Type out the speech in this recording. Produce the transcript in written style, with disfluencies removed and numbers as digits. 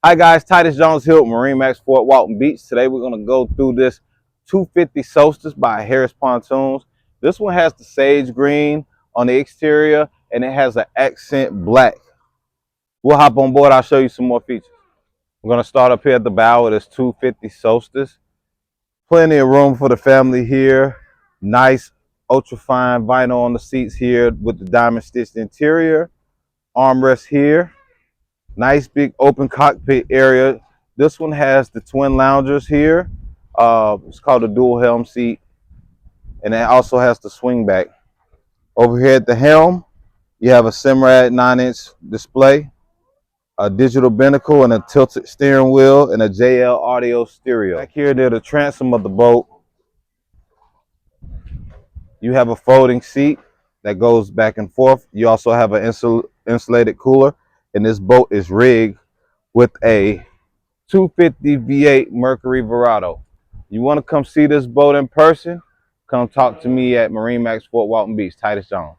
Hi guys, Titus Jones here with MarineMax Fort Walton Beach. Today we're going to go through this 250 Solstice by Harris Pontoons. This one has the sage green on the exterior and it has an accent black. We'll hop on board, I'll show you some more features. We're going to start up here at the bow of this 250 Solstice. Plenty of room for the family here. Nice ultra fine vinyl on the seats here with the diamond stitched interior. Armrest here. Nice big open cockpit area. This one has the twin loungers here. It's called a dual helm seat. And it also has the swing back. Over here at the helm, you have a Simrad 9-inch display, a digital binnacle and a tilted steering wheel, and a JL audio stereo. Back here near the transom of the boat, you have a folding seat that goes back and forth. You also have an insulated cooler, and this boat is rigged with a 250 V8 Mercury Verado. You want to come see this boat in person? Come talk to me at MarineMax Fort Walton Beach. Titus Jones.